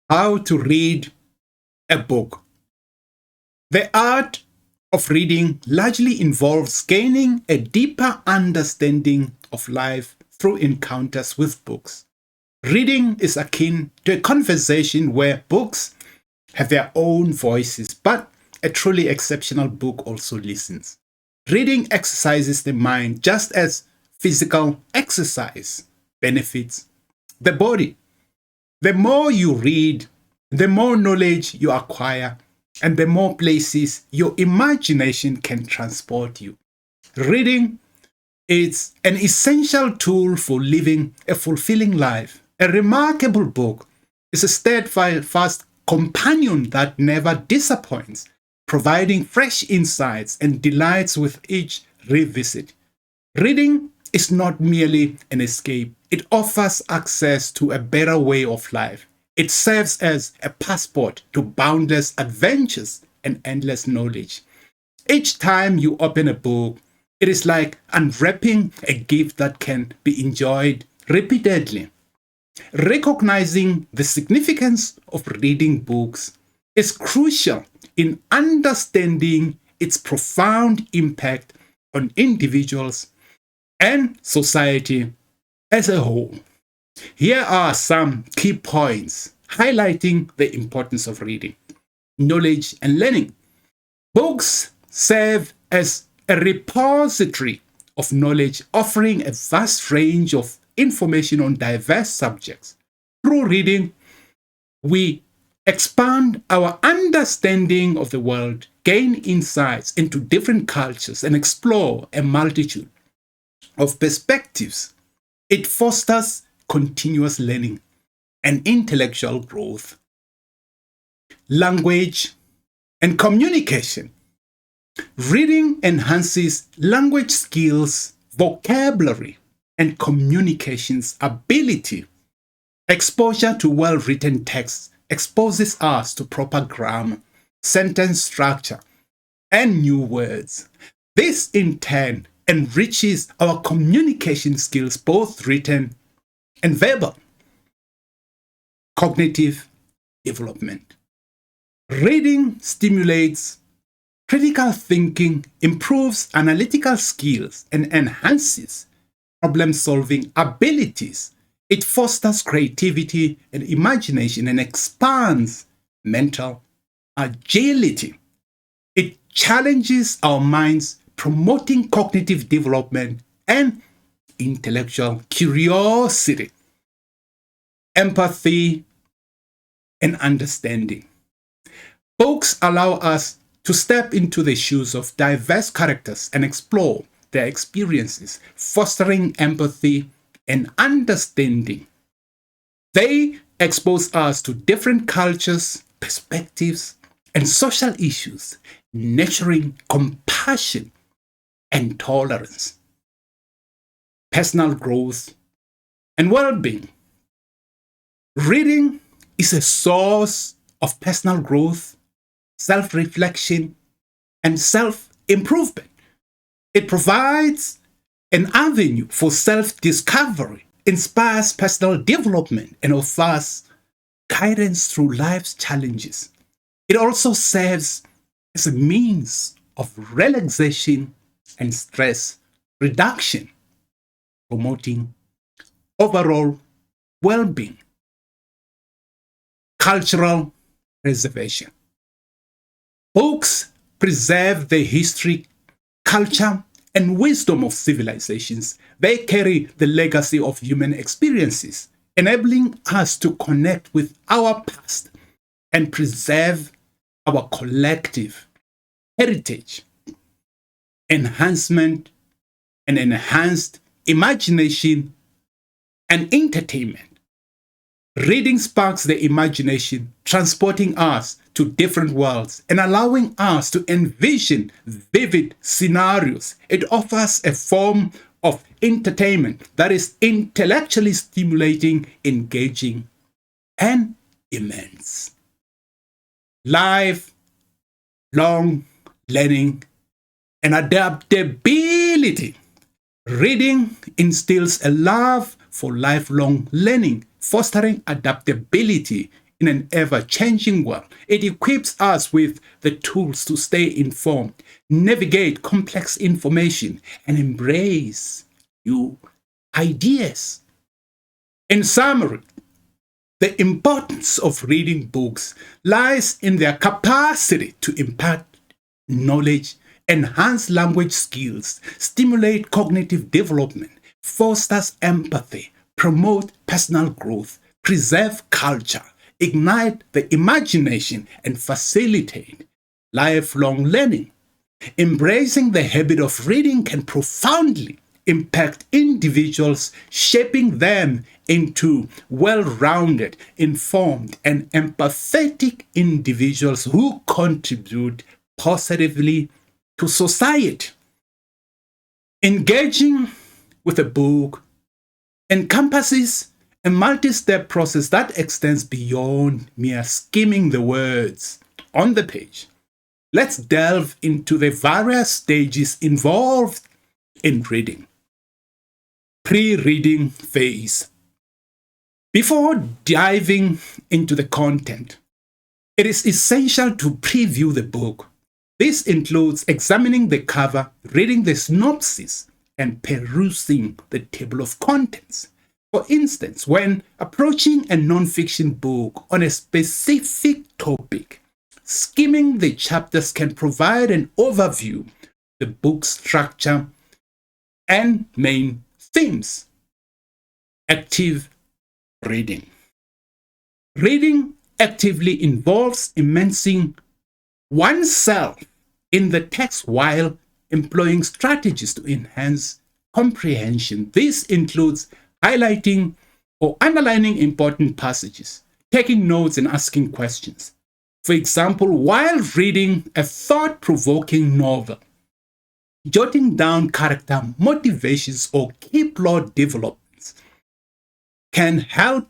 How to read a book. The art of reading largely involves gaining a deeper understanding of life through encounters with books. Reading is akin to a conversation where books have their own voices, but a truly exceptional book also listens. Reading exercises the mind just as physical exercise benefits the body. The more you read, the more knowledge you acquire, and the more places your imagination can transport you. Reading is an essential tool for living a fulfilling life. A remarkable book is a steadfast companion that never disappoints, providing fresh insights and delights with each revisit. Reading is not merely an escape, it offers access to a better way of life. It serves as a passport to boundless adventures and endless knowledge. Each time you open a book, it is like unwrapping a gift that can be enjoyed repeatedly. Recognizing the significance of reading books is crucial in understanding its profound impact on individuals and society as a whole. Here are some key points highlighting the importance of reading, knowledge, and learning. Books serve as a repository of knowledge, offering a vast range of information on diverse subjects. Through reading, we expand our understanding of the world, gain insights into different cultures, and explore a multitude of perspectives. It fosters continuous learning and intellectual growth. Language and communication. Reading enhances language skills, vocabulary, and communications ability. Exposure to well-written texts exposes us to proper grammar, sentence structure, and new words. This in turn enriches our communication skills, both written and verbal. Cognitive development. Reading stimulates critical thinking, improves analytical skills, and enhances problem-solving abilities. It fosters creativity and imagination and expands mental agility. It challenges our minds, promoting cognitive development and intellectual curiosity, empathy, and understanding. Books allow us to step into the shoes of diverse characters and explore their experiences, fostering empathy and understanding. They expose us to different cultures, perspectives, and social issues, nurturing compassion and tolerance, personal growth, and well-being. Reading is a source of personal growth, self-reflection, and self-improvement. It provides an avenue for self-discovery, inspires personal development, and offers guidance through life's challenges. It also serves as a means of relaxation and stress reduction, promoting overall well-being. Cultural preservation. Books preserve the history, culture, and wisdom of civilizations. They carry the legacy of human experiences, enabling us to connect with our past and preserve our collective heritage. Enhancement and enhanced imagination and entertainment. Reading sparks the imagination, transporting us to different worlds and allowing us to envision vivid scenarios. It offers a form of entertainment that is intellectually stimulating, engaging, and immense. Lifelong learning and adaptability. Reading instills a love for lifelong learning, fostering adaptability in an ever-changing world. It equips us with the tools to stay informed, navigate complex information, and embrace new ideas. In summary, the importance of reading books lies in their capacity to impart knowledge, enhance language skills, stimulate cognitive development, fosters empathy, promote personal growth, preserve culture, ignite the imagination, and facilitate lifelong learning. Embracing the habit of reading can profoundly impact individuals, shaping them into well-rounded, informed, and empathetic individuals who contribute positively to society. Engaging with a book encompasses a multi-step process that extends beyond mere skimming the words on the page. Let's delve into the various stages involved in reading. Pre-reading phase. Before diving into the content, it is essential to preview the book. This includes examining the cover, reading the synopsis, and perusing the table of contents. For instance, when approaching a non-fiction book on a specific topic, skimming the chapters can provide an overview of the book's structure and main themes. Active reading. Reading actively involves immersing oneself in the text while employing strategies to enhance comprehension. This includes highlighting or underlining important passages, taking notes, and asking questions. For example, while reading a thought-provoking novel, jotting down character motivations or key plot developments can help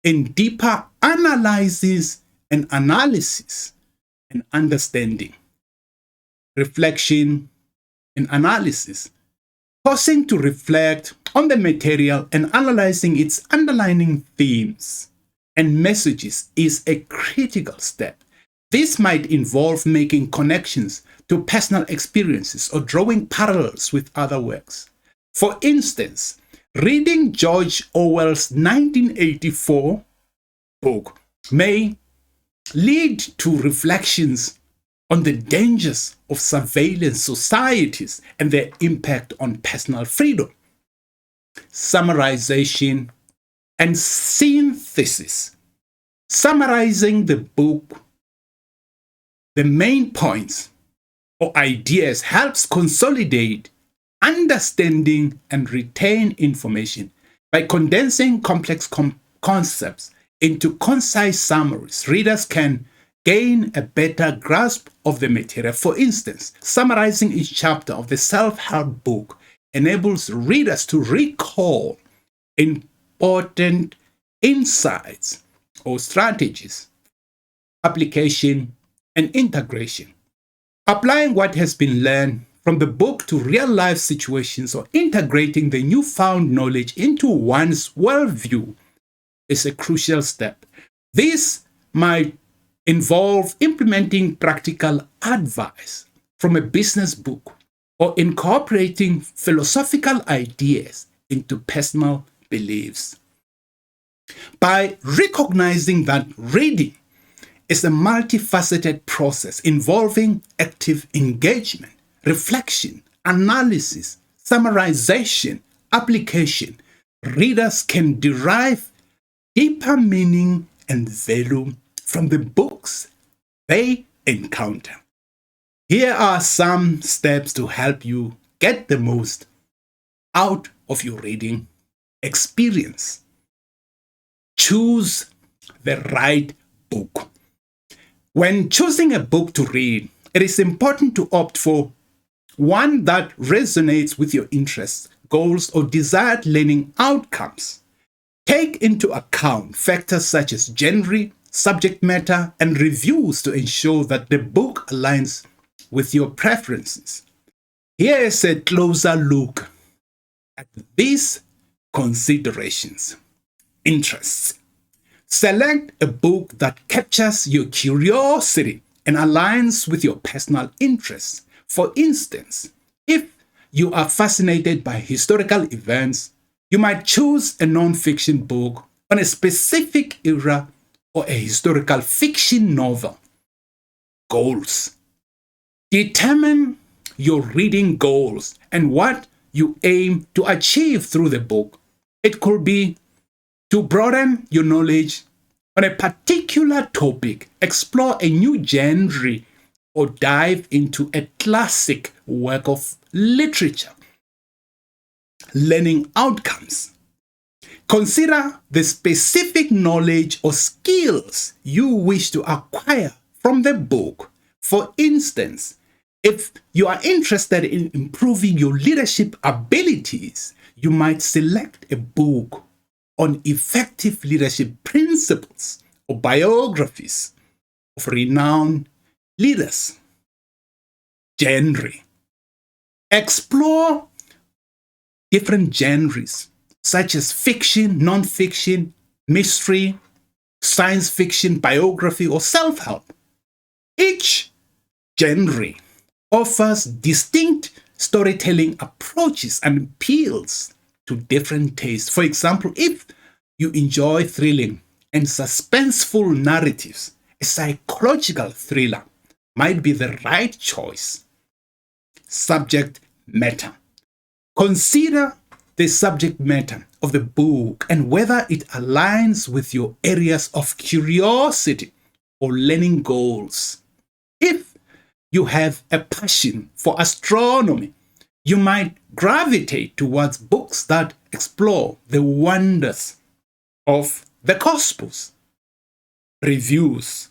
in deeper analysis and understanding. Reflection and analysis. Pausing to reflect on the material and analyzing its underlying themes and messages is a critical step. This might involve making connections to personal experiences or drawing parallels with other works. For instance, reading George Orwell's 1984 book may lead to reflections on the dangers of surveillance societies and their impact on personal freedom. Summarization and synthesis. Summarizing the book, the main points or ideas helps consolidate understanding and retain information. By condensing complex concepts into concise summaries, readers can gain a better grasp of the material. For instance, summarizing each chapter of the self-help book enables readers to recall important insights or strategies, application, and integration. Applying what has been learned from the book to real-life situations or integrating the newfound knowledge into one's worldview is a crucial step. This might involve implementing practical advice from a business book or incorporating philosophical ideas into personal beliefs. By recognizing that reading is a multifaceted process involving active engagement, reflection, analysis, summarization, application, readers can derive deeper meaning and value from the books they encounter. Here are some steps to help you get the most out of your reading experience. Choose the right book. When choosing a book to read, it is important to opt for one that resonates with your interests, goals, or desired learning outcomes. Take into account factors such as genre, subject matter, and reviews to ensure that the book aligns with your preferences. Here is a closer look at these considerations. Interests. Select a book that captures your curiosity and aligns with your personal interests. For instance, if you are fascinated by historical events, you might choose a non-fiction book on a specific era or a historical fiction novel. Goals. Determine your reading goals and what you aim to achieve through the book. It could be to broaden your knowledge on a particular topic, explore a new genre, or dive into a classic work of literature. Learning outcomes. Consider the specific knowledge or skills you wish to acquire from the book. For instance, if you are interested in improving your leadership abilities, you might select a book on effective leadership principles or biographies of renowned leaders. Genre. Explore different genres such as fiction, non-fiction, mystery, science fiction, biography, or self-help. Each genre offers distinct storytelling approaches and appeals to different tastes. For example, if you enjoy thrilling and suspenseful narratives, a psychological thriller might be the right choice. Subject matter. Consider the subject matter of the book and whether it aligns with your areas of curiosity or learning goals. If you have a passion for astronomy, you might gravitate towards books that explore the wonders of the cosmos. Reviews.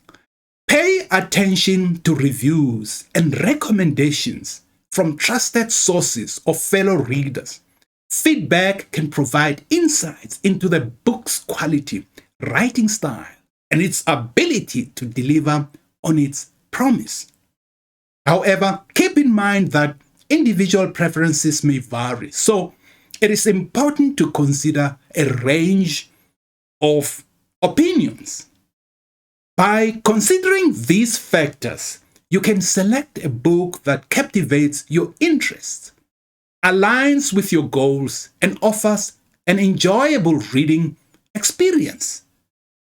Pay attention to reviews and recommendations from trusted sources or fellow readers. Feedback can provide insights into the book's quality, writing style, and its ability to deliver on its promise. However, keep in mind that individual preferences may vary, so it is important to consider a range of opinions. By considering these factors, you can select a book that captivates your interests, aligns with your goals, and offers an enjoyable reading experience.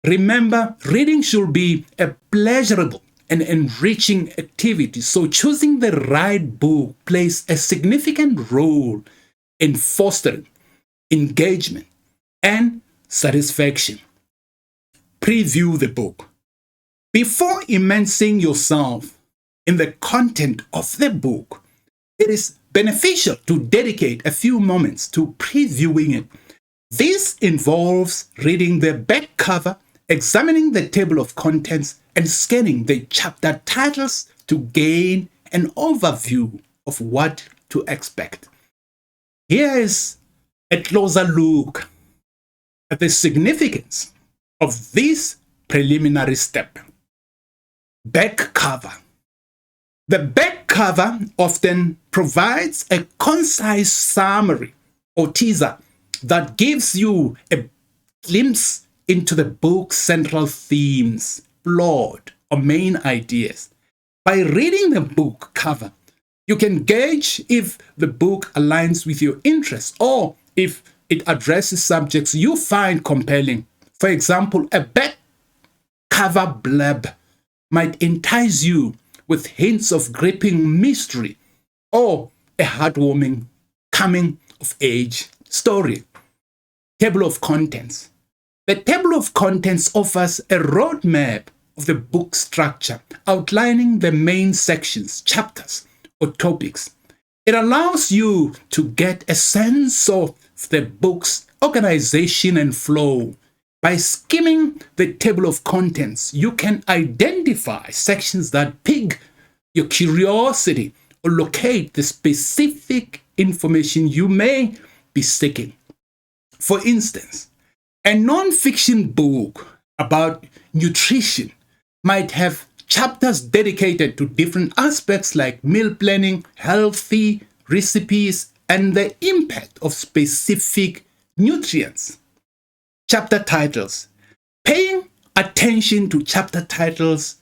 Remember, reading should be a pleasurable and enriching activity, so choosing the right book plays a significant role in fostering engagement and satisfaction. Preview the book. Before immersing yourself in the content of the book, it is beneficial to dedicate a few moments to previewing it. This involves reading the back cover, examining the table of contents, and scanning the chapter titles to gain an overview of what to expect. Here is a closer look at the significance of this preliminary step. Back cover. The back cover often provides a concise summary or teaser that gives you a glimpse into the book's central themes, plot, or main ideas. By reading the book cover, you can gauge if the book aligns with your interests or if it addresses subjects you find compelling. For example, a back cover blurb might entice you with hints of gripping mystery or a heartwarming coming-of-age story. Table of contents. The table of contents offers a roadmap of the book structure, outlining the main sections, chapters, or topics. It allows you to get a sense of the book's organization and flow. By skimming the table of contents, you can identify sections that pique your curiosity or locate the specific information you may be seeking. For instance, a non-fiction book about nutrition might have chapters dedicated to different aspects like meal planning, healthy recipes, and the impact of specific nutrients. Chapter titles. Paying attention to chapter titles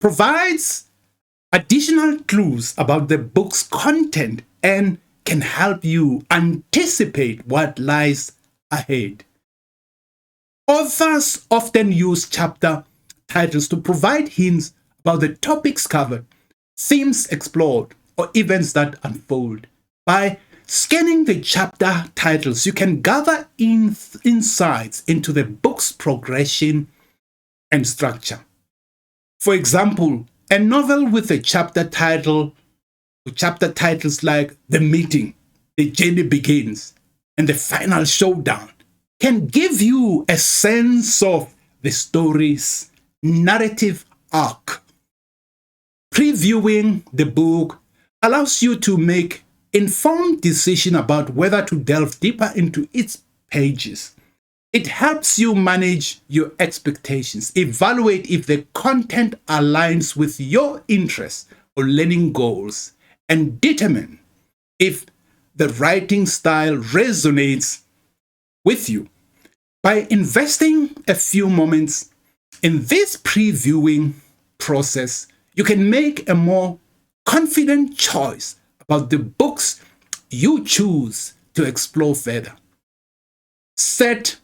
provides additional clues about the book's content and can help you anticipate what lies ahead. Authors often use chapter titles to provide hints about the topics covered, themes explored, or events that unfold. By scanning the chapter titles, you can gather insights into the book's progression and structure. For example, a novel with a chapter title, with chapter titles like The Meeting, The Journey Begins, and The Final Showdown can give you a sense of the story's narrative arc. Previewing the book allows you to make informed decisions about whether to delve deeper into its pages. It helps you manage your expectations, evaluate if the content aligns with your interests or learning goals, and determine if the writing style resonates with you. By investing a few moments in this previewing process, you can make a more confident choice about the books you choose to explore further. Set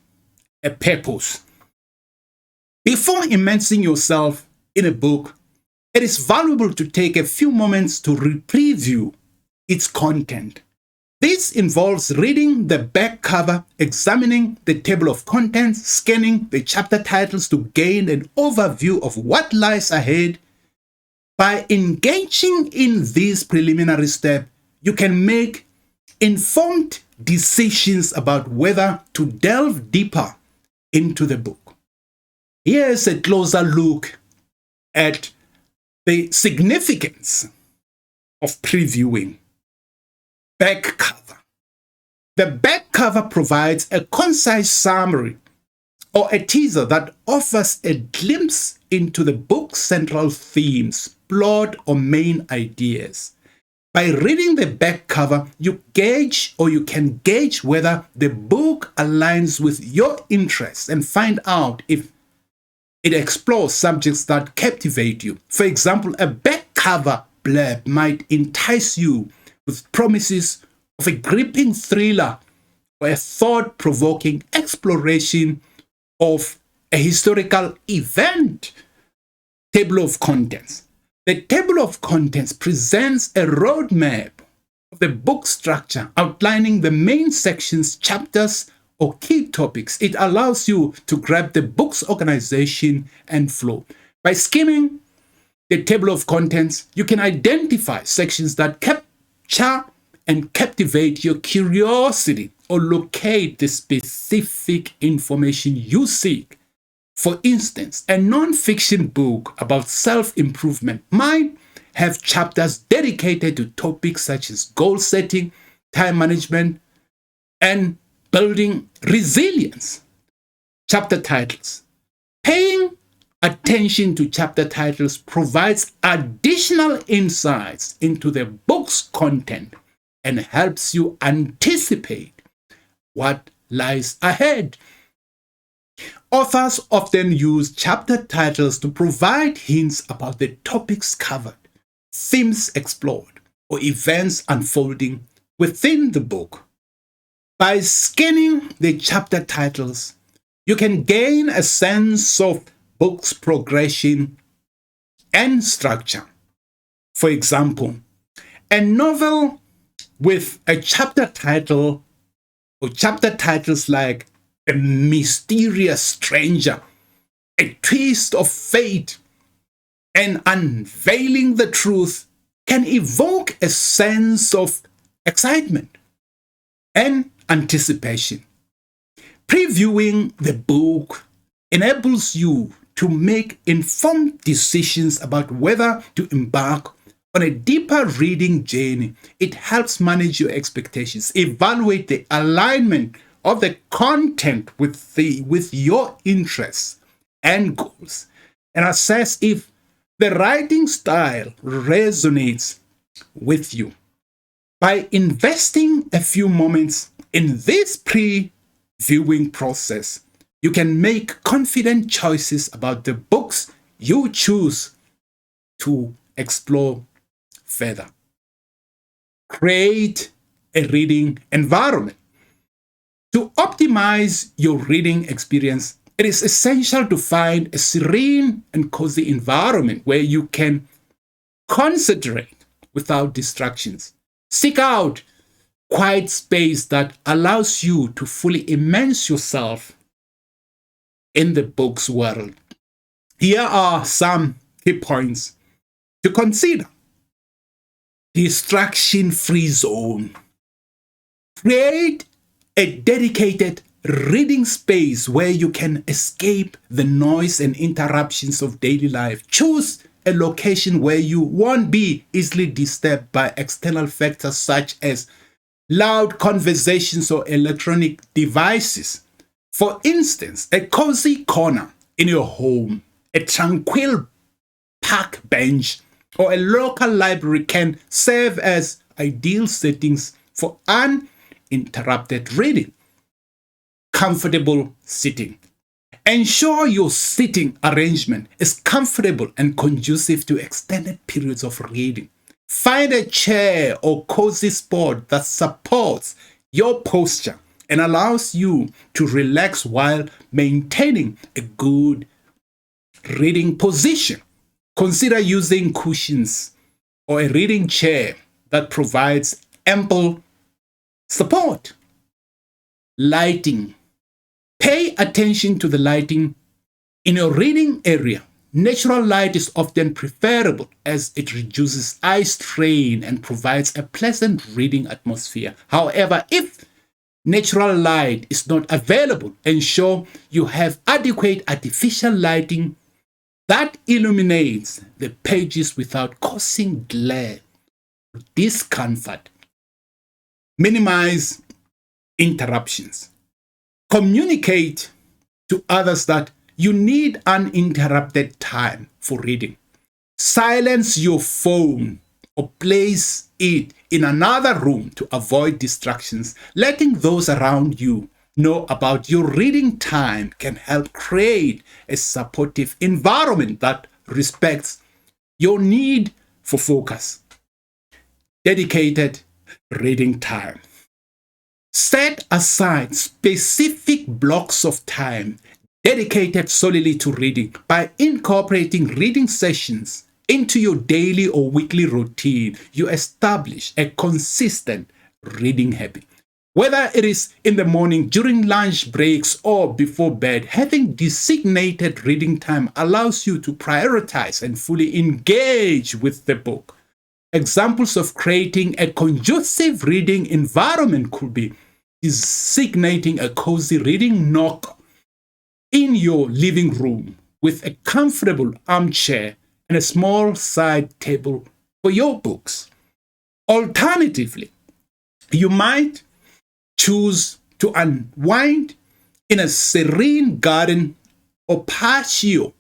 a purpose. Before immersing yourself in a book, it is valuable to take a few moments to preview its content. This involves reading the back cover, examining the table of contents, scanning the chapter titles to gain an overview of what lies ahead. By engaging in this preliminary step, you can make informed decisions about whether to delve deeper into the book. Here's a closer look at the significance of previewing. Back cover. The back cover provides a concise summary or a teaser that offers a glimpse into the book's central themes, plot, or main ideas. By reading the back cover, you can gauge whether the book aligns with your interests and find out if it explores subjects that captivate you. For example, a back cover blurb might entice you with promises of a gripping thriller or a thought-provoking exploration of a historical event. Table of contents. The table of contents presents a roadmap of the book structure, outlining the main sections, chapters, or key topics. It allows you to grab the book's organization and flow. By skimming the table of contents, you can identify sections that capture and captivate your curiosity or locate the specific information you seek. For instance, a non-fiction book about self-improvement might have chapters dedicated to topics such as goal setting, time management, and building resilience. Chapter titles. Paying attention to chapter titles provides additional insights into the book's content and helps you anticipate what lies ahead. Authors often use chapter titles to provide hints about the topics covered, themes explored, or events unfolding within the book. By scanning the chapter titles, you can gain a sense of book's progression and structure. For example, a novel with a chapter title or chapter titles like A Mysterious Stranger, A Twist of Fate, and Unveiling the Truth can evoke a sense of excitement and anticipation. Previewing the book enables you to make informed decisions about whether to embark on a deeper reading journey. It helps manage your expectations, evaluate the alignment of the content with your interests and goals, and assess if the writing style resonates with you. By investing a few moments in this previewing process, You can make confident choices about the books you choose to explore further. Create a reading environment. To optimize your reading experience, it is essential to find a serene and cozy environment where you can concentrate without distractions. Seek out quiet space that allows you to fully immerse yourself in the book's world. Here are some key points to consider. Distraction-free zone. Create a dedicated reading space where you can escape the noise and interruptions of daily life. Choose a location where you won't be easily disturbed by external factors such as loud conversations or electronic devices. For instance, a cozy corner in your home, a tranquil park bench, or a local library can serve as ideal settings for uninterrupted reading. Comfortable sitting. Ensure your sitting arrangement is comfortable and conducive to extended periods of reading. Find a chair or cozy spot that supports your posture and allows you to relax while maintaining a good reading position. Consider using cushions or a reading chair that provides ample support. Lighting. Pay attention to the lighting in your reading area. Natural light is often preferable as it reduces eye strain and provides a pleasant reading atmosphere. However, if natural light is not available, ensure you have adequate artificial lighting that illuminates the pages without causing glare or discomfort. Minimize interruptions. Communicate to others that you need uninterrupted time for reading. Silence your phone or place it in another room to avoid distractions. Letting those around you know about your reading time can help create a supportive environment that respects your need for focus. Dedicated reading time. Set aside specific blocks of time dedicated solely to reading. By incorporating reading sessions into your daily or weekly routine, you establish a consistent reading habit. Whether it is in the morning, during lunch breaks, or before bed, having designated reading time allows you to prioritize and fully engage with the book. Examples of creating a conducive reading environment could be designating a cozy reading nook in your living room with a comfortable armchair and a small side table for your books. Alternatively, you might choose to unwind in a serene garden or patio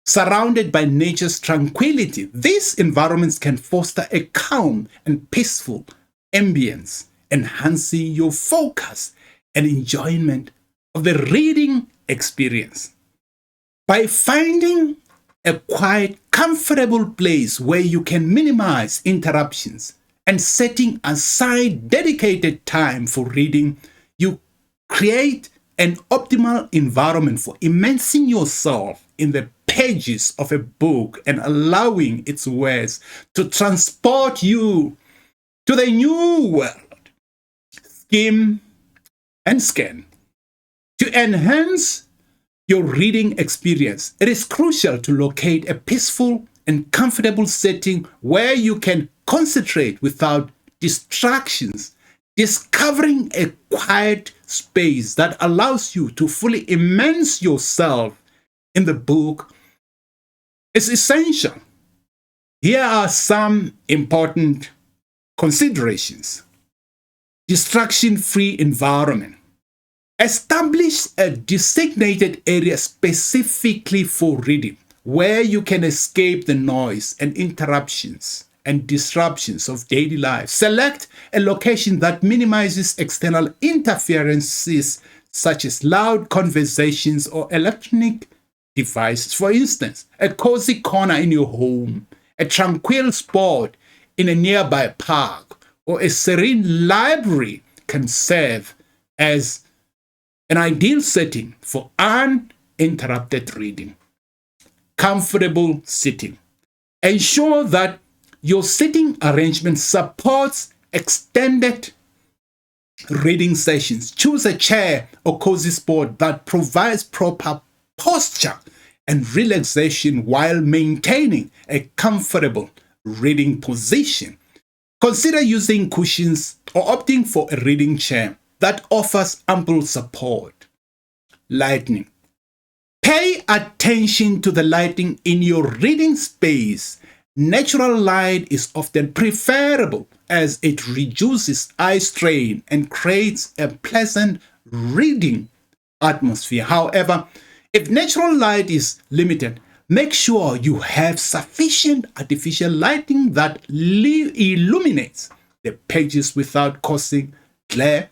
surrounded by nature's tranquility. These environments can foster a calm and peaceful ambience, enhancing your focus and enjoyment of the reading experience. By finding a quiet, comfortable place where you can minimize interruptions and setting aside dedicated time for reading, you create an optimal environment for immersing yourself in the pages of a book and allowing its words to transport you to the new world. Skim and scan. To enhance your reading experience, it is crucial to locate a peaceful and comfortable setting where you can concentrate without distractions. Discovering a quiet space that allows you to fully immerse yourself in the book is essential. Here are some important considerations. Distraction-free environment. Establish a designated area specifically for reading, where you can escape the noise and interruptions and disruptions of daily life. Select a location that minimizes external interferences such as loud conversations or electronic devices. For instance, a cozy corner in your home, a tranquil spot in a nearby park, or a serene library can serve as an ideal setting for uninterrupted reading. Comfortable sitting. Ensure that your sitting arrangement supports extended reading sessions. Choose a chair or cozy spot that provides proper posture and relaxation while maintaining a comfortable reading position. Consider using cushions or opting for a reading chair that offers ample support. Lighting. Pay attention to the lighting in your reading space. Natural light is often preferable as it reduces eye strain and creates a pleasant reading atmosphere. However, if natural light is limited, make sure you have sufficient artificial lighting that illuminates the pages without causing glare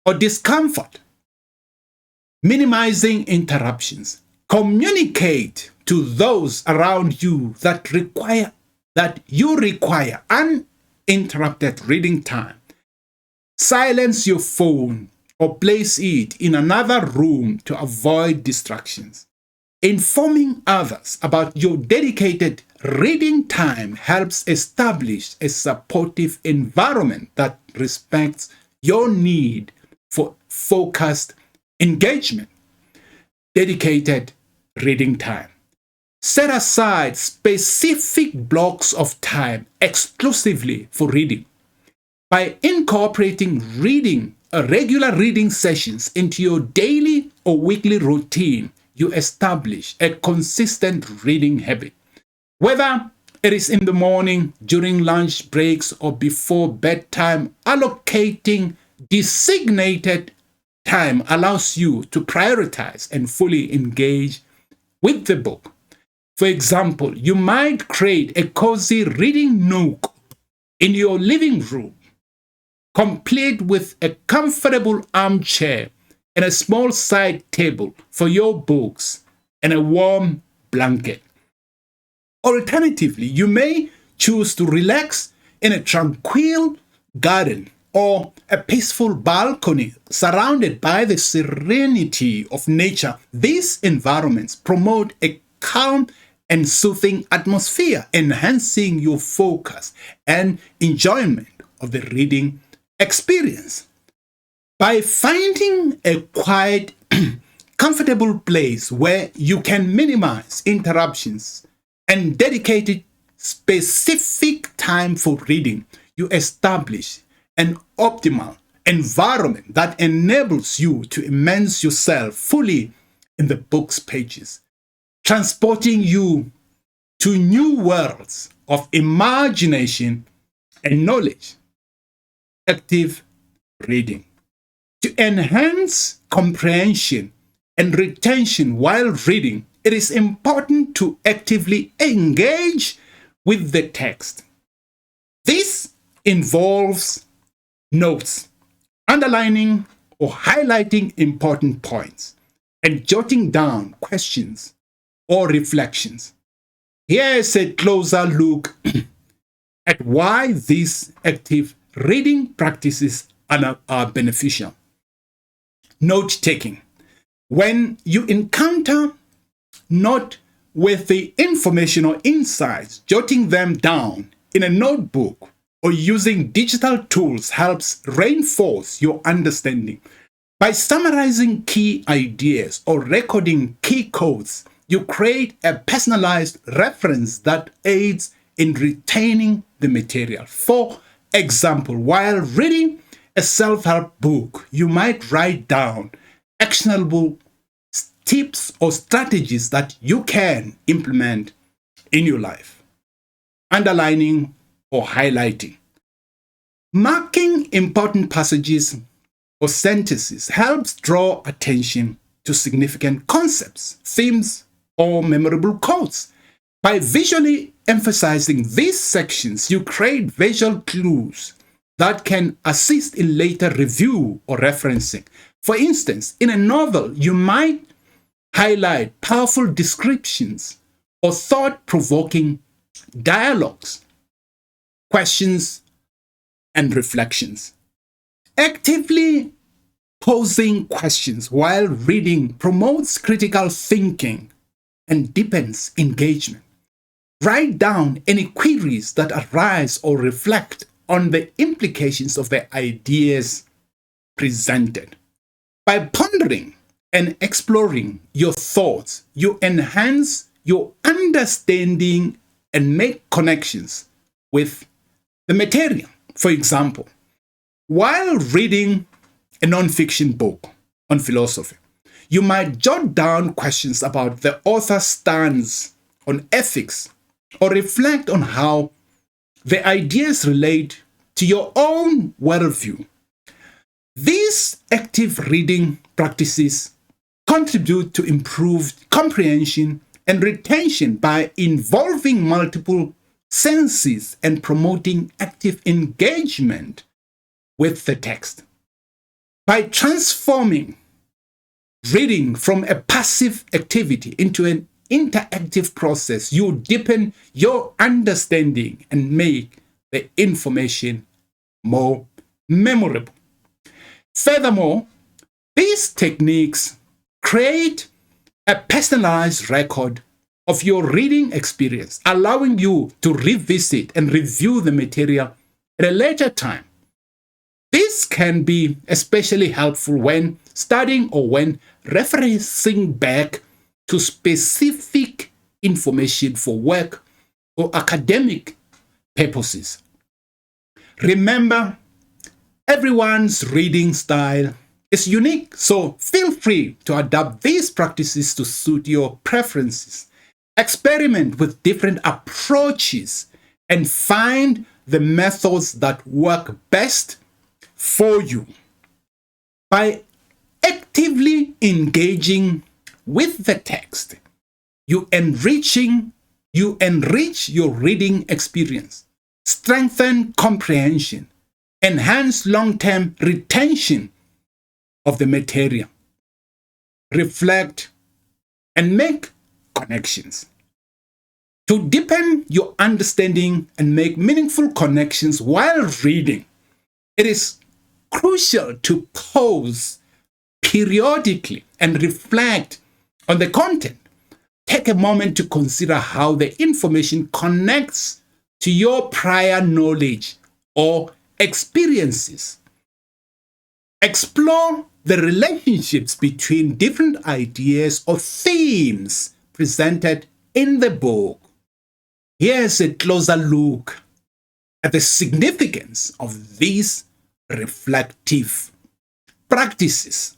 or discomfort. Minimizing interruptions. Communicate to those around you that you require uninterrupted reading time. Silence your phone or place it in another room to avoid distractions. Informing others about your dedicated reading time helps establish a supportive environment that respects your need for focused engagement. Dedicated reading time. Set aside specific blocks of time exclusively for reading. By incorporating regular reading sessions into your daily or weekly routine, you establish a consistent reading habit. Whether it is in the morning, during lunch breaks, or before bedtime, allocating designated time allows you to prioritize and fully engage with the book. For example, you might create a cozy reading nook in your living room, complete with a comfortable armchair and a small side table for your books and a warm blanket. Alternatively, you may choose to relax in a tranquil garden or a peaceful balcony surrounded by the serenity of nature. These environments promote a calm and soothing atmosphere, enhancing your focus and enjoyment of the reading experience. By finding a quiet, comfortable place where you can minimize interruptions and dedicate specific time for reading, you establish an optimal environment that enables you to immerse yourself fully in the book's pages, transporting you to new worlds of imagination and knowledge. Active reading. To enhance comprehension and retention while reading, it is important to actively engage with the text. This involves notes, underlining or highlighting important points, and jotting down questions or reflections. Here is a closer look at why these active reading practices are beneficial. Note-taking. When you encounter noteworthy information or insights, jotting them down in a notebook or using digital tools helps reinforce your understanding. By summarizing key ideas or recording key quotes, you create a personalized reference that aids in retaining the material. For example, while reading a self-help book, you might write down actionable tips or strategies that you can implement in your life. Underlining or highlighting. Marking important passages or sentences helps draw attention to significant concepts, themes, or memorable quotes. By visually emphasizing these sections, you create visual clues that can assist in later review or referencing. For instance, in a novel, you might highlight powerful descriptions or thought-provoking dialogues, questions, and reflections. Actively posing questions while reading promotes critical thinking and deepens engagement. Write down any queries that arise or reflect on the implications of the ideas presented. By pondering and exploring your thoughts, you enhance your understanding and make connections with the material. For example, while reading a non-fiction book on philosophy, you might jot down questions about the author's stance on ethics or reflect on how the ideas relate to your own worldview. These active reading practices contribute to improved comprehension and retention by involving multiple senses and promoting active engagement with the text. By transforming reading from a passive activity into an interactive process, you deepen your understanding and make the information more memorable. Furthermore, these techniques create a personalized record of your reading experience, allowing you to revisit and review the material at a later time. This can be especially helpful when studying or when referencing back to specific information for work or academic purposes. Remember, everyone's reading style is unique, so feel free to adapt these practices to suit your preferences. Experiment with different approaches and find the methods that work best for you. By actively engaging with the text, you enrich your reading experience, strengthen comprehension, enhance long-term retention of the material, reflect, and make connections. To deepen your understanding and make meaningful connections while reading, it is crucial to pause periodically and reflect on the content. Take a moment to consider how the information connects to your prior knowledge or experiences. Explore the relationships between different ideas or themes presented in the book. Here's a closer look at the significance of these reflective practices.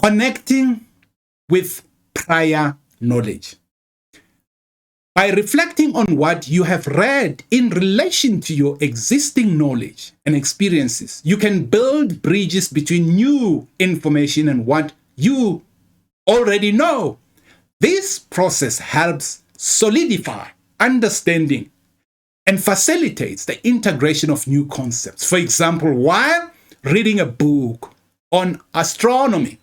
Connecting with prior knowledge. By reflecting on what you have read in relation to your existing knowledge and experiences, you can build bridges between new information and what you already know. This process helps solidify understanding and facilitates the integration of new concepts. For example, while reading a book on astronomy,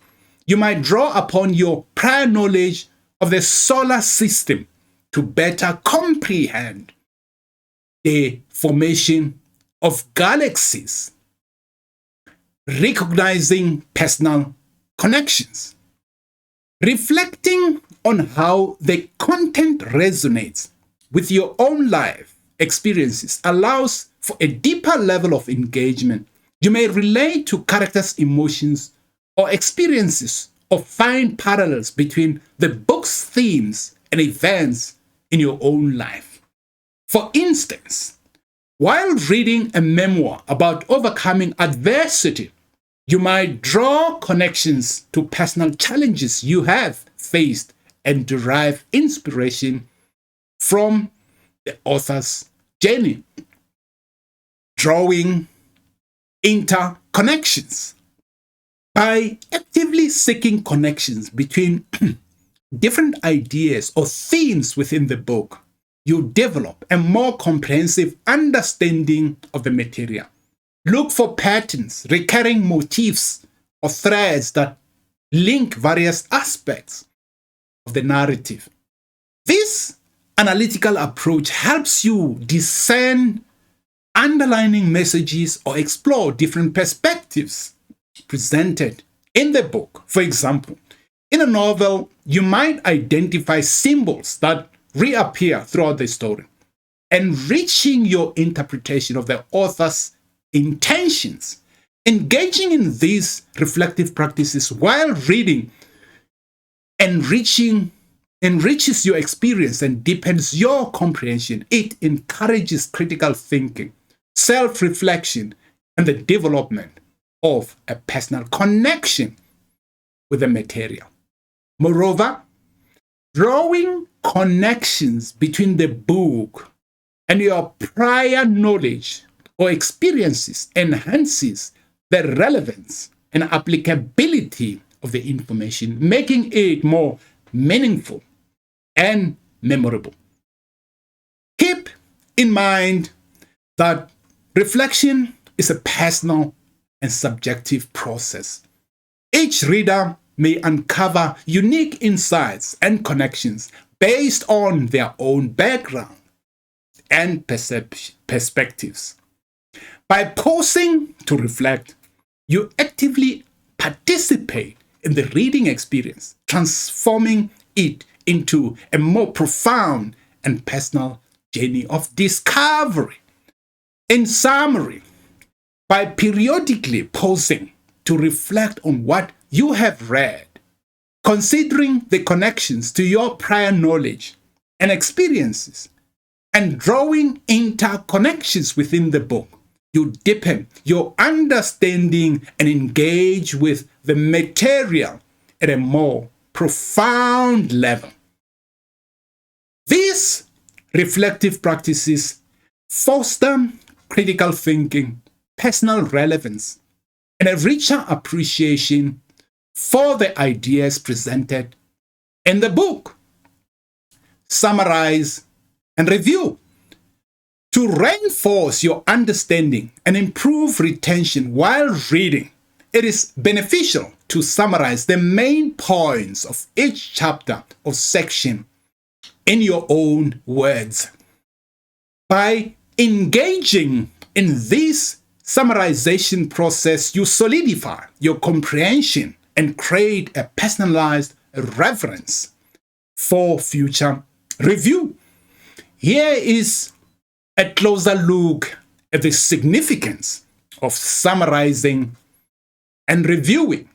you might draw upon your prior knowledge of the solar system to better comprehend the formation of galaxies, recognizing personal connections. Reflecting on how the content resonates with your own life experiences allows for a deeper level of engagement. You may relate to characters' emotions or experiences or find parallels between the book's themes and events in your own life. For instance, while reading a memoir about overcoming adversity, you might draw connections to personal challenges you have faced and derive inspiration from the author's journey. Drawing interconnections. By actively seeking connections between different ideas or themes within the book, you develop a more comprehensive understanding of the material. Look for patterns, recurring motifs, or threads that link various aspects of the narrative. This analytical approach helps you discern underlining messages or explore different perspectives presented in the book. For example, in a novel, you might identify symbols that reappear throughout the story, enriching your interpretation of the author's intentions. Engaging in these reflective practices while reading enriches your experience and deepens your comprehension. It encourages critical thinking, self-reflection, and the development of a personal connection with the material. Moreover, drawing connections between the book and your prior knowledge or experiences enhances the relevance and applicability of the information, making it more meaningful and memorable. Keep in mind that reflection is a personal and subjective process. Each reader may uncover unique insights and connections based on their own background and perspectives. By pausing to reflect, you actively participate in the reading experience, transforming it into a more profound and personal journey of discovery. In summary, by periodically pausing to reflect on what you have read, considering the connections to your prior knowledge and experiences, and drawing interconnections within the book, you deepen your understanding and engage with the material at a more profound level. These reflective practices foster critical thinking, personal relevance, and a richer appreciation for the ideas presented in the book. Summarize and review. To reinforce your understanding and improve retention while reading, it is beneficial to summarize the main points of each chapter or section in your own words. By engaging in this summarization process, you solidify your comprehension and create a personalized reference for future review. Here is a closer look at the significance of summarizing and reviewing,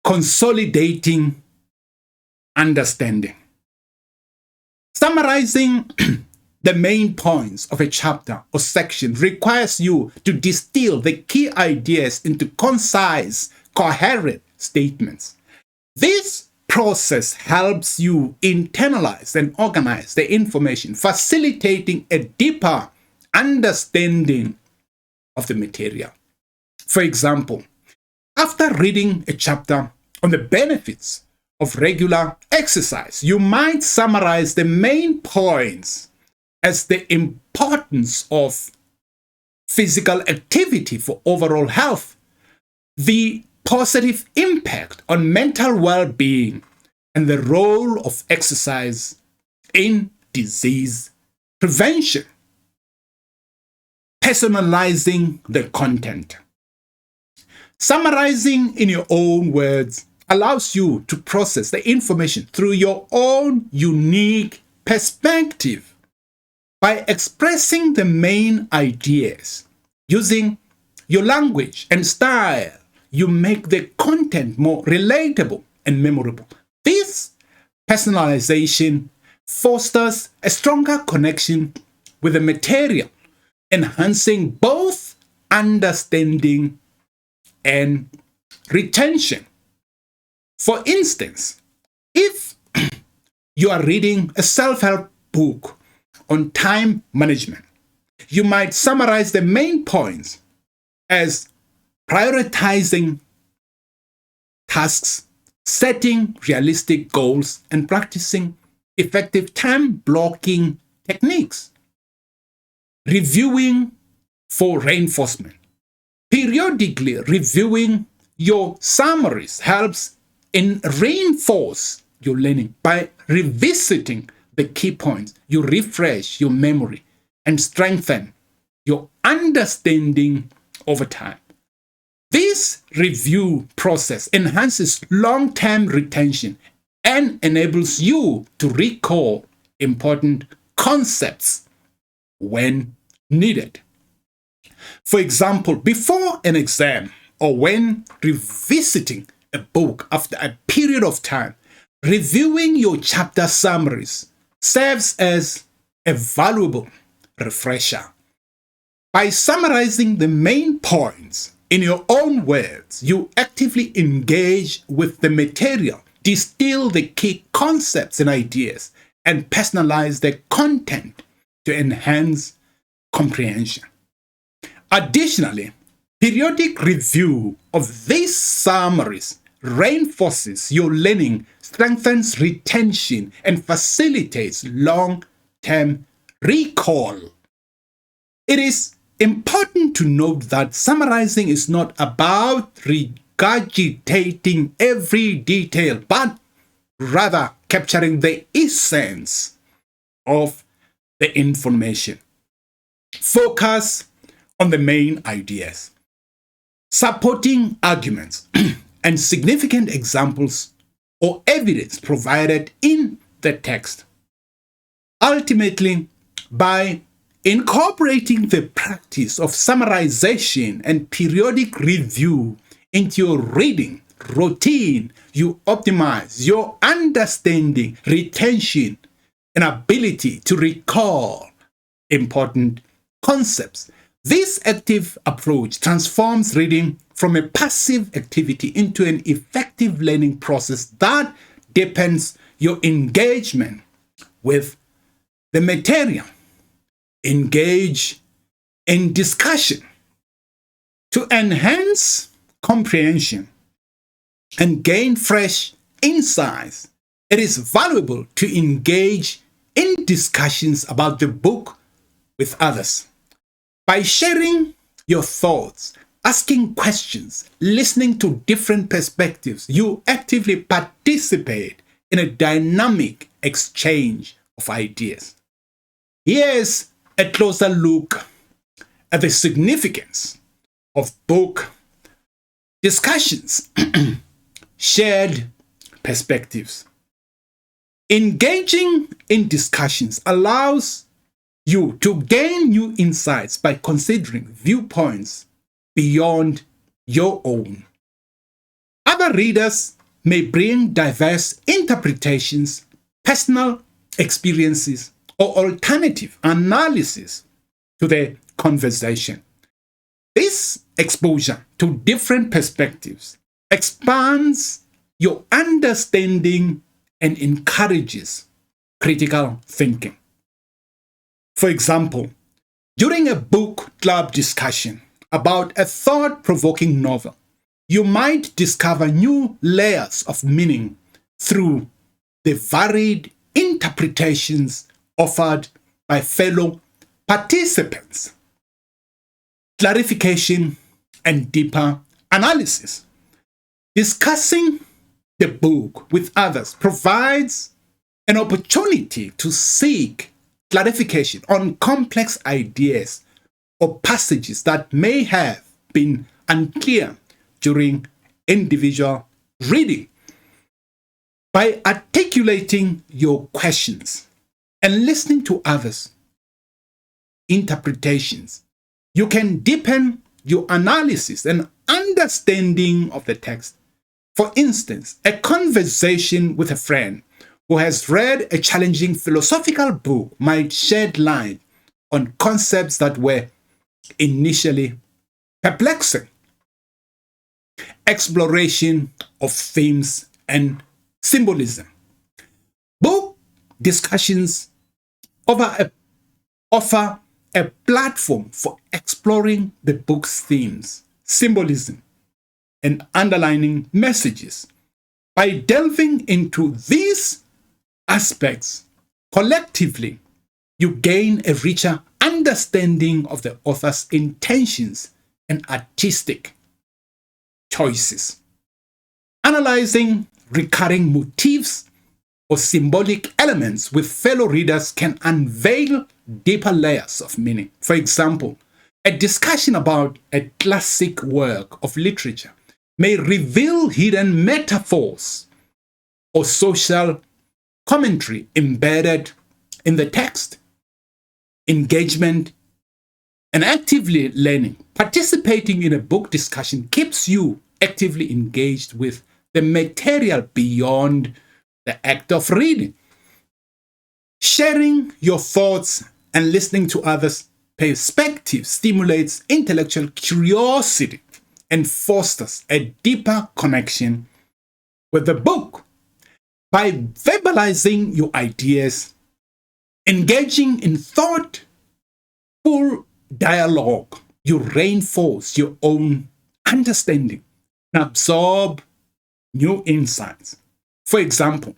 consolidating understanding. Summarizing the main points of a chapter or section requires you to distill the key ideas into concise, coherent statements. This process helps you internalize and organize the information, facilitating a deeper understanding of the material. For example, after reading a chapter on the benefits of regular exercise, you might summarize the main points as the importance of physical activity for overall health, the positive impact on mental well-being, and the role of exercise in disease prevention. Personalizing the content. Summarizing in your own words allows you to process the information through your own unique perspective. By expressing the main ideas using your language and style, you make the content more relatable and memorable. This personalization fosters a stronger connection with the material, enhancing both understanding and retention. For instance, if you are reading a self-help book on time management, you might summarize the main points as prioritizing tasks, setting realistic goals, and practicing effective time blocking techniques. Reviewing for reinforcement. Periodically reviewing your summaries helps in reinforce your learning by revisiting the key points. You refresh your memory and strengthen your understanding over time. This review process enhances long-term retention and enables you to recall important concepts when needed. For example, before an exam or when revisiting a book after a period of time, reviewing your chapter summaries serves as a valuable refresher. By summarizing the main points in your own words, you actively engage with the material, distill the key concepts and ideas, and personalize the content to enhance comprehension. Additionally, periodic review of these summaries reinforces your learning, strengthens retention, and facilitates long-term recall. It is important to note that summarizing is not about regurgitating every detail, but rather capturing the essence of the information. Focus on the main ideas, supporting arguments, and significant examples or evidence provided in the text. Ultimately, by incorporating the practice of summarization and periodic review into your reading routine, you optimize your understanding, retention, and ability to recall important concepts. This active approach transforms reading from a passive activity into an effective learning process that deepens your engagement with the material. Engage in discussion to enhance comprehension and gain fresh insights. It is valuable to engage in discussions about the book with others. By sharing your thoughts, asking questions, listening to different perspectives, you actively participate in a dynamic exchange of ideas. Here's a closer look at the significance of book discussions, shared perspectives. Engaging in discussions allows you to gain new insights by considering viewpoints beyond your own. Other readers may bring diverse interpretations, personal experiences, or alternative analysis to the conversation. This exposure to different perspectives expands your understanding and encourages critical thinking. For example, during a book club discussion about a thought-provoking novel, you might discover new layers of meaning through the varied interpretations offered by fellow participants. Clarification and deeper analysis. Discussing the book with others provides an opportunity to seek clarification on complex ideas or passages that may have been unclear during individual reading. By articulating your questions and listening to others' interpretations, you can deepen your analysis and understanding of the text. For instance, a conversation with a friend who has read a challenging philosophical book might shed light on concepts that were initially perplexing. Exploration of themes and symbolism. Book discussions offer a platform for exploring the book's themes, symbolism, and underlining messages. By delving into these aspects collectively, you gain a richer understanding of the author's intentions and artistic choices. Analyzing recurring motifs or symbolic elements with fellow readers can unveil deeper layers of meaning. For example, a discussion about a classic work of literature may reveal hidden metaphors or social commentary embedded in the text. Engagement and actively learning. Participating in a book discussion keeps you actively engaged with the material beyond the act of reading. Sharing your thoughts and listening to others' perspectives stimulates intellectual curiosity and fosters a deeper connection with the book. By verbalizing your ideas, engaging in thoughtful dialogue, you reinforce your own understanding and absorb new insights. For example,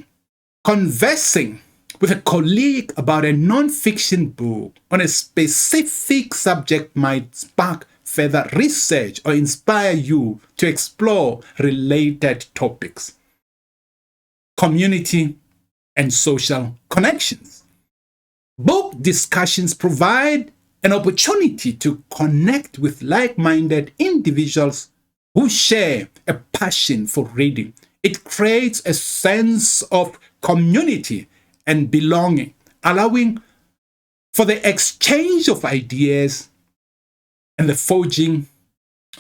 conversing with a colleague about a non-fiction book on a specific subject might spark further research or inspire you to explore related topics. Community and social connections. Book discussions provide an opportunity to connect with like-minded individuals who share a passion for reading. It creates a sense of community and belonging, allowing for the exchange of ideas and the forging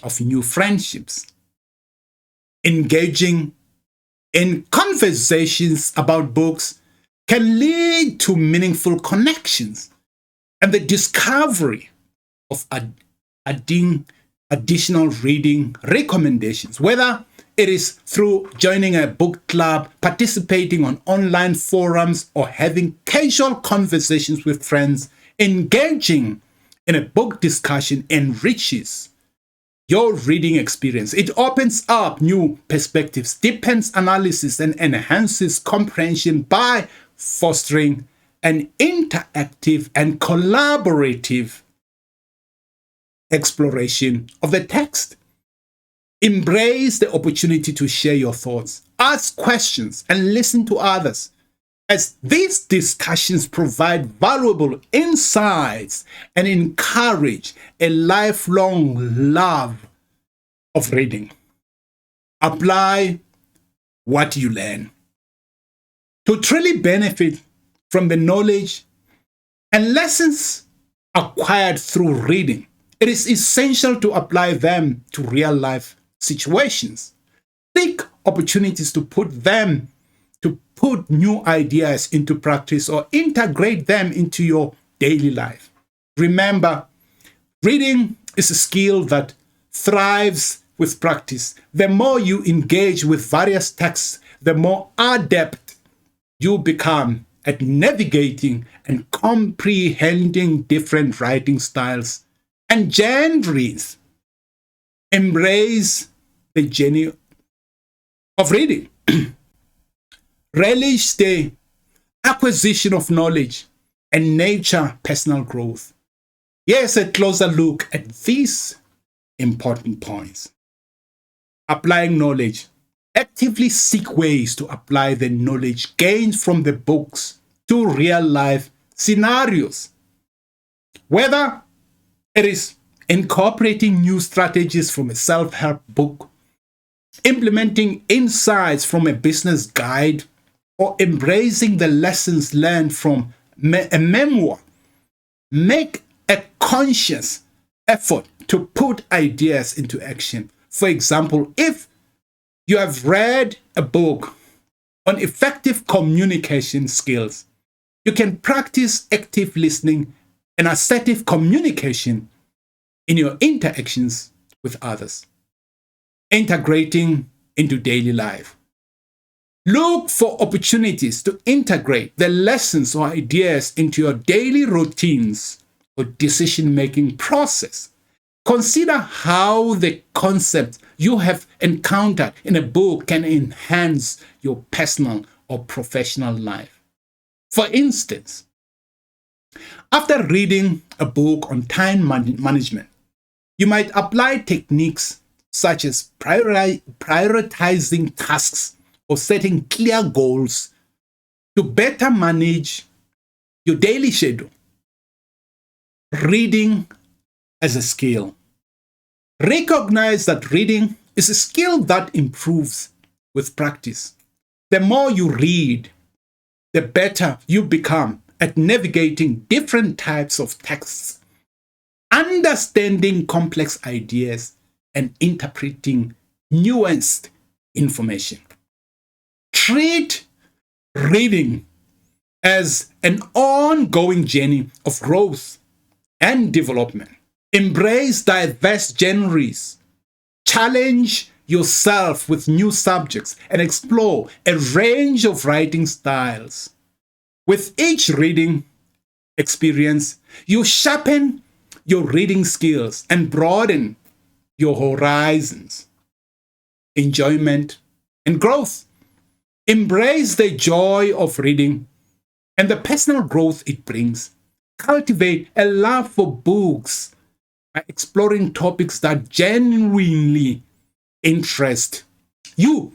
of new friendships. Engaging in conversations about books can lead to meaningful connections and the discovery of additional reading recommendations, whether it is through joining a book club, participating on online forums, or having casual conversations with friends. Engaging in a book discussion enriches your reading experience. It opens up new perspectives, deepens analysis, and enhances comprehension by fostering an interactive and collaborative exploration of the text. Embrace the opportunity to share your thoughts, ask questions, and listen to others, as these discussions provide valuable insights and encourage a lifelong love of reading. Apply what you learn. To truly benefit from the knowledge and lessons acquired through reading, it is essential to apply them to real-life situations. Seek opportunities to put new ideas into practice or integrate them into your daily life. Remember, reading is a skill that thrives with practice. The more you engage with various texts, the more adept you become at navigating and comprehending different writing styles and genres. Embrace the journey of reading. Relish the acquisition of knowledge and nurture personal growth. Here's a closer look at these important points. Applying knowledge. Actively seek ways to apply the knowledge gained from the books to real-life scenarios. Whether it is incorporating new strategies from a self-help book, implementing insights from a business guide, or embracing the lessons learned from a memoir, make a conscious effort to put ideas into action. For example, if you have read a book on effective communication skills, you can practice active listening and assertive communication in your interactions with others. Integrating into daily life. Look for opportunities to integrate the lessons or ideas into your daily routines or decision-making process. Consider how the concepts you have encountered in a book can enhance your personal or professional life. For instance, after reading a book on time management, you might apply techniques such as prioritizing tasks or setting clear goals to better manage your daily schedule. Reading as a skill. Recognize that reading is a skill that improves with practice. The more you read, the better you become at navigating different types of texts, understanding complex ideas, and interpreting nuanced information. Treat reading as an ongoing journey of growth and development. Embrace diverse genres. Challenge yourself with new subjects and explore a range of writing styles. With each reading experience, you sharpen your reading skills and broaden your horizons. Enjoyment and growth. Embrace the joy of reading and the personal growth it brings. Cultivate a love for books by exploring topics that genuinely interest you.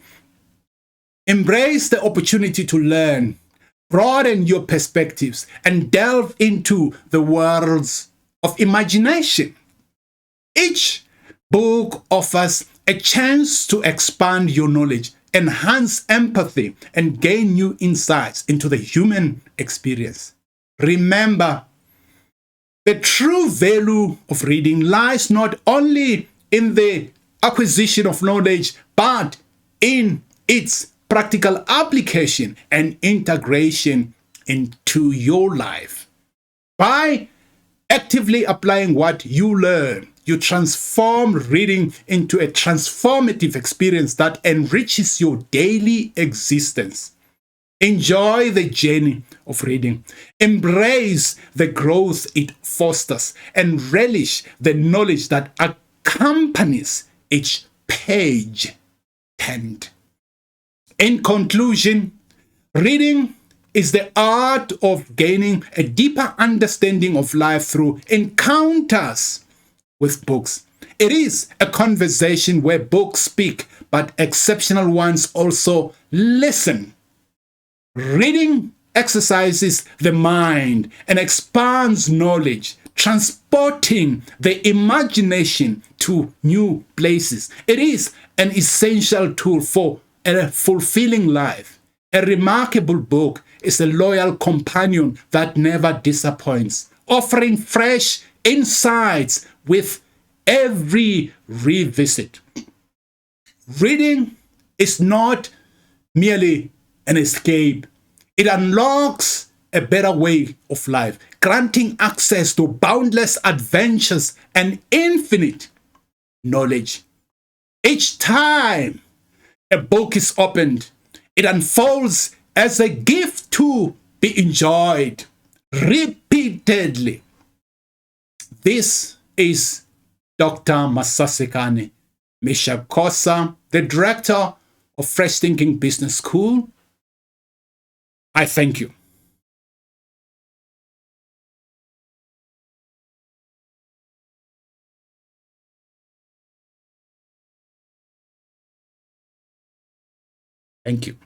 Embrace the opportunity to learn, broaden your perspectives, and delve into the worlds of imagination. Each book offers a chance to expand your knowledge, enhance empathy, and gain new insights into the human experience. Remember, the true value of reading lies not only in the acquisition of knowledge, but in its practical application and integration into your life. By actively applying what you learn, you transform reading into a transformative experience that enriches your daily existence. Enjoy the journey of reading. Embrace the growth it fosters and relish the knowledge that accompanies each page turned. In conclusion, reading is the art of gaining a deeper understanding of life through encounters with books. It is a conversation where books speak, but exceptional ones also listen. Reading exercises the mind and expands knowledge, transporting the imagination to new places. It is an essential tool for a fulfilling life. A remarkable book is a loyal companion that never disappoints, offering fresh insights with every revisit. Reading is not merely an escape. It unlocks a better way of life, granting access to boundless adventures and infinite knowledge. Each time a book is opened, it unfolds as a gift to be enjoyed repeatedly. This is Dr. Masasekane Mishakosa, the director of Fresh Thinking Business School. I thank you. Thank you.